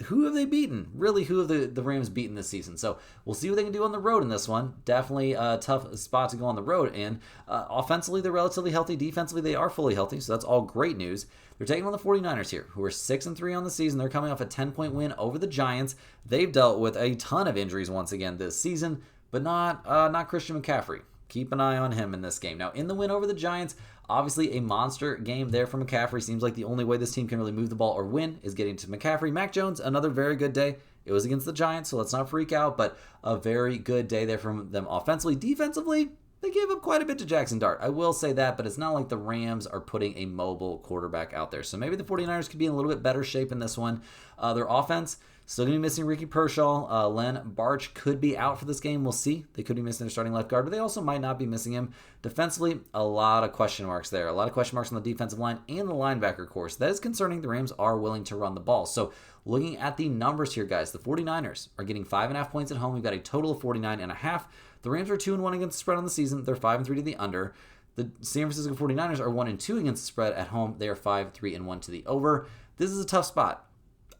who have they beaten? Really, who have the Rams beaten this season? So we'll see what they can do on the road in this one. Definitely a tough spot to go on the road. And offensively, they're relatively healthy. Defensively, they are fully healthy. So that's all great news. They're taking on the 49ers here, who are 6-3 on the season. They're coming off a 10-point win over the Giants. They've dealt with a ton of injuries once again this season, but not Christian McCaffrey. Keep an eye on him in this game. Now, in the win over the Giants, obviously a monster game there for McCaffrey. Seems like the only way this team can really move the ball or win is getting to McCaffrey. Mac Jones, another very good day. It was against the Giants, so let's not freak out, but a very good day there from them offensively. Defensively, they gave up quite a bit to Jackson Dart. I will say that, but it's not like the Rams are putting a mobile quarterback out there. So maybe the 49ers could be in a little bit better shape in this one. Their offense, still going to be missing Ricky Pershaw. Len Barch could be out for this game. We'll see. They could be missing their starting left guard, but they also might not be missing him. Defensively, a lot of question marks there. A lot of question marks on the defensive line and the linebacker course. That is concerning. The Rams are willing to run the ball. So looking at the numbers here, guys, the 49ers are getting 5.5 points at home. We've got a total of 49.5. The Rams are 2-1 against the spread on the season. They're 5-3 to the under. The San Francisco 49ers are 1-2 against the spread at home. They are 5-3-1 to the over. This is a tough spot.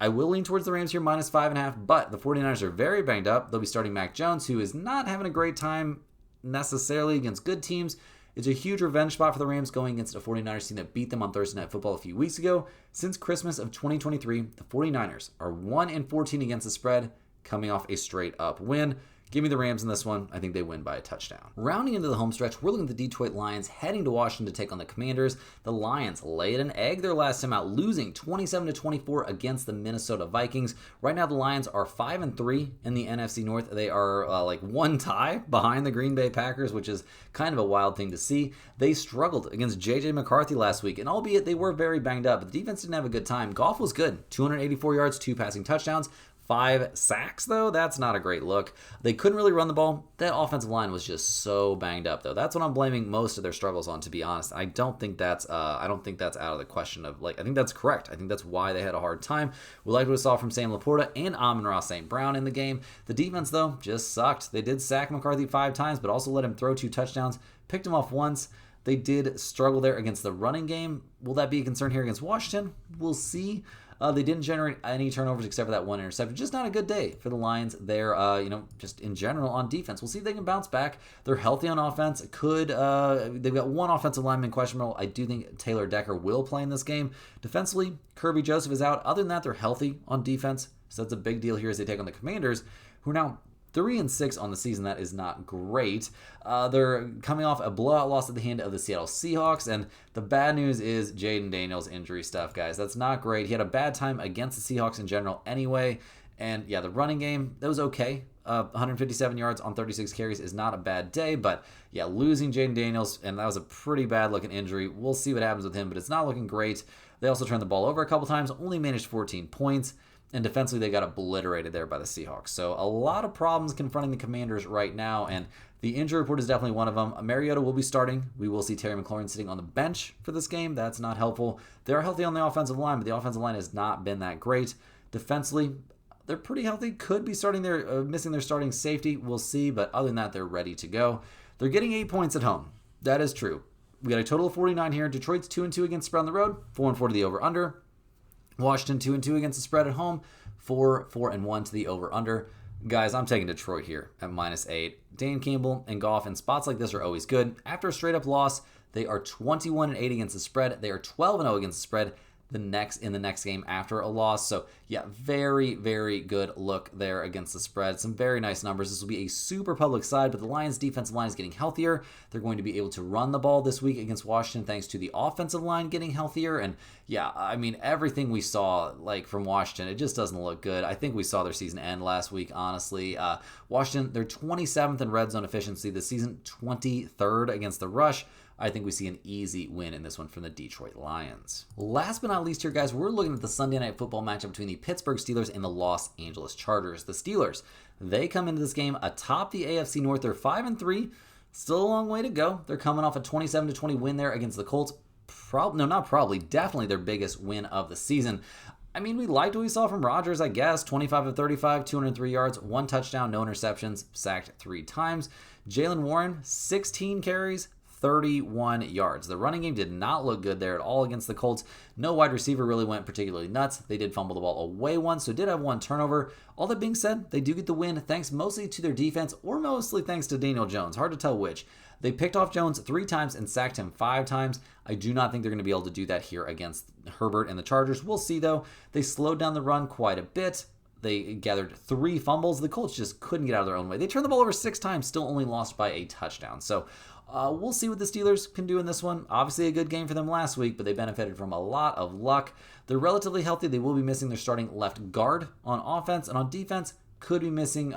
I will lean towards the Rams here, minus 5.5, but the 49ers are very banged up. They'll be starting Mac Jones, who is not having a great time necessarily against good teams. It's a huge revenge spot for the Rams going against a 49ers team that beat them on Thursday Night Football a few weeks ago. Since Christmas of 2023, the 49ers are 1-14 against the spread, coming off a straight-up win. Give me the Rams in this one. I think they win by a touchdown. Rounding into the home stretch, we're looking at the Detroit Lions heading to Washington to take on the Commanders. The Lions laid an egg their last time out, losing 27-24 against the Minnesota Vikings. Right now, the Lions are 5-3 in the NFC North. They are like one tie behind the Green Bay Packers, which is kind of a wild thing to see. They struggled against J.J. McCarthy last week, and albeit they were very banged up, but the defense didn't have a good time. Goff was good. 284 yards, 2 passing touchdowns. 5 sacks, though, that's not a great look. They couldn't really run the ball. That offensive line was just so banged up, though. That's what I'm blaming most of their struggles on, to be honest. I don't think that's out of the question of, I think that's correct. I think that's why they had a hard time. We liked what we saw from Sam Laporta and Amon-Ra St. Brown in the game. The defense, though, just sucked. They did sack McCarthy 5 times, but also let him throw 2 touchdowns. Picked him off once. They did struggle there against the running game. Will that be a concern here against Washington? We'll see. They didn't generate any turnovers except for that 1 interception. Just not a good day for the Lions there, just in general on defense. We'll see if they can bounce back. They're healthy on offense. They've got 1 offensive lineman questionable. I do think Taylor Decker will play in this game. Defensively, Kirby Joseph is out. Other than that, they're healthy on defense. So that's a big deal here as they take on the Commanders, who are now 3-6 on the season. That is not great. They're coming off a blowout loss at the hand of the Seattle Seahawks, and the bad news is Jaden Daniels' injury stuff, guys. That's not great. He had a bad time against the Seahawks in general anyway, and yeah, the running game, that was okay. 157 yards on 36 carries is not a bad day, but yeah, losing Jaden Daniels, and that was a pretty bad looking injury. We'll see what happens with him, but it's not looking great. They also turned the ball over a couple times, only managed 14 points. And defensively, they got obliterated there by the Seahawks. So a lot of problems confronting the Commanders right now, and the injury report is definitely one of them. Mariota will be starting. We will see Terry McLaurin sitting on the bench for this game. That's not helpful. They're healthy on the offensive line, but the offensive line has not been that great. Defensively, they're pretty healthy. Could be missing their starting safety. We'll see, but other than that, they're ready to go. They're getting 8 points at home. That is true. We got a total of 49 here. Detroit's 2-2 against spread on the road, 4-4 to the over-under. Washington 2-2 against the spread at home, 4-1 to the over-under. Guys, I'm taking Detroit here at -8. Dan Campbell and Goff in spots like this are always good. After a straight-up loss, they are 21-8 against the spread. They are 12-0 against the spread in the next game after a loss. So yeah, very, very good look there against the spread. Some very nice numbers. This will be a super public side, but the Lions defensive line is getting healthier. They're going to be able to run the ball this week against Washington thanks to the offensive line getting healthier. And yeah, I mean, everything we saw from Washington, it just doesn't look good. I think we saw their season end last week, honestly. Washington, they're 27th in red zone efficiency this season, 23rd against the rush. I think we see an easy win in this one from the Detroit Lions. Last but not least here, guys, we're looking at the Sunday Night Football matchup between the Pittsburgh Steelers and the Los Angeles Chargers. The Steelers, they come into this game atop the AFC North. They're 5-3, still a long way to go. They're coming off a 27-20 win there against the Colts. Definitely their biggest win of the season. I mean, we liked what we saw from Rodgers, I guess. 25-35, 203 yards, 1 touchdown, no interceptions, sacked 3 times. Jaylen Warren, 16 carries, 31 yards. The running game did not look good there at all against the Colts. No wide receiver really went particularly nuts. They did fumble the ball away once, so did have 1 turnover. All that being said, they do get the win thanks mostly to their defense or mostly thanks to Daniel Jones. Hard to tell which. They picked off Jones 3 times and sacked him 5 times. I do not think they're going to be able to do that here against Herbert and the Chargers. We'll see, though. They slowed down the run quite a bit. They gathered 3 fumbles. The Colts just couldn't get out of their own way. They turned the ball over 6 times, still only lost by a touchdown. So we'll see what the Steelers can do in this one. Obviously a good game for them last week, but they benefited from a lot of luck. They're relatively healthy. They will be missing their starting left guard on offense, and on defense will be missing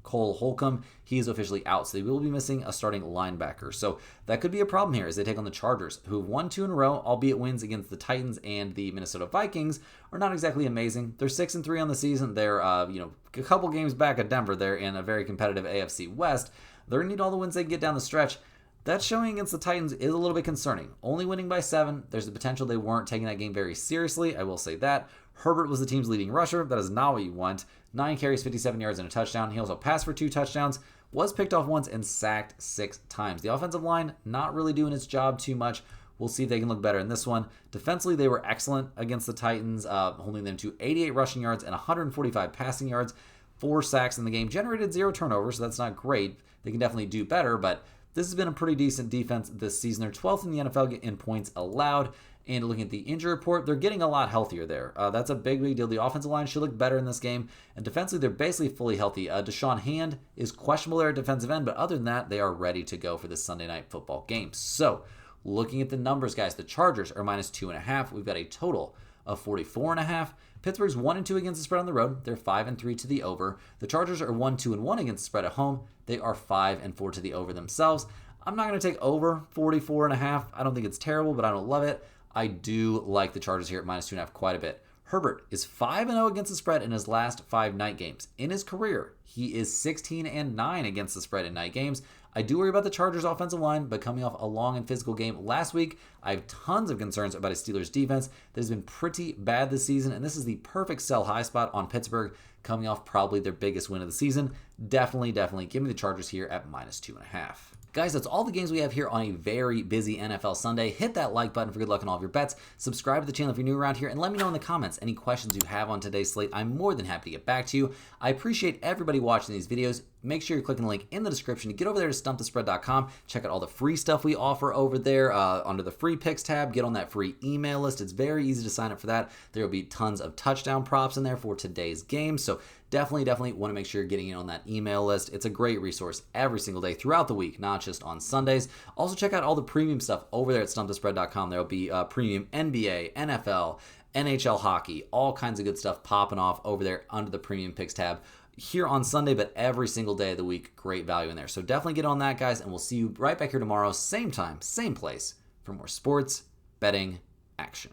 Cole Holcomb. He is officially out, so they will be missing a starting linebacker. So that could be a problem here as they take on the Chargers, who have won 2 in a row, albeit wins against the Titans and the Minnesota Vikings are not exactly amazing. They're 6-3 on the season. They're a couple games back at Denver. They're in a very competitive AFC West. They're going to need all the wins they can get down the stretch. That showing against the Titans is a little bit concerning. Only winning by 7. There's the potential they weren't taking that game very seriously. I will say that. Herbert was the team's leading rusher. That is not what you want. 9 carries, 57 yards, and a touchdown. He also passed for 2 touchdowns, was picked off once, and sacked 6 times. The offensive line not really doing its job too much. We'll see if they can look better in this one. Defensively, they were excellent against the Titans, holding them to 88 rushing yards and 145 passing yards. 4 sacks in the game. Generated 0 turnovers, so that's not great. They can definitely do better, but This has been a pretty decent defense this season. They're 12th in the NFL in points allowed. And looking at the injury report, they're getting a lot healthier there. That's a big deal. The offensive line should look better in this game. And defensively, they're basically fully healthy. Deshaun Hand is questionable there at defensive end, but other than that, they are ready to go for this Sunday night football game. So, looking at the numbers, guys, the Chargers are -2.5. We've got a total of 44.5. Pittsburgh's 1-2 against the spread on the road. They're 5-3 to the over. The Chargers are 1-2-1 against the spread at home. They are 5-4 to the over themselves. I'm not going to take over 44.5. I don't think it's terrible, but I don't love it. I do like the Chargers here at -2.5 quite a bit. Herbert is 5-0 against the spread in his last 5 night games. In his career, he is 16-9 against the spread in night games. I do worry about the Chargers offensive line, but coming off a long and physical game last week, I have tons of concerns about a Steelers defense that has been pretty bad this season, and this is the perfect sell high spot on Pittsburgh, coming off probably their biggest win of the season. Definitely give me the Chargers here at -2.5. Guys, that's all the games we have here on a very busy NFL Sunday. Hit that like button for good luck on all of your bets. Subscribe to the channel if you're new around here, and let me know in the comments any questions you have on today's slate. I'm more than happy to get back to you. I appreciate everybody watching these videos. Make sure you're clicking the link in the description to get over there to stumpthespread.com. Check out all the free stuff we offer over there under the free picks tab. Get on that free email list. It's very easy to sign up for that. There will be tons of touchdown props in there for today's game. So definitely want to make sure you're getting in on that email list. It's a great resource every single day throughout the week, not just on Sundays. Also check out all the premium stuff over there at stumpthespread.com. There will be premium NBA, NFL, NHL hockey, all kinds of good stuff popping off over there under the premium picks tab here on Sunday, but every single day of the week. Great value in there. So definitely get on that, guys, and we'll see you right back here tomorrow, same time, same place, for more sports betting action.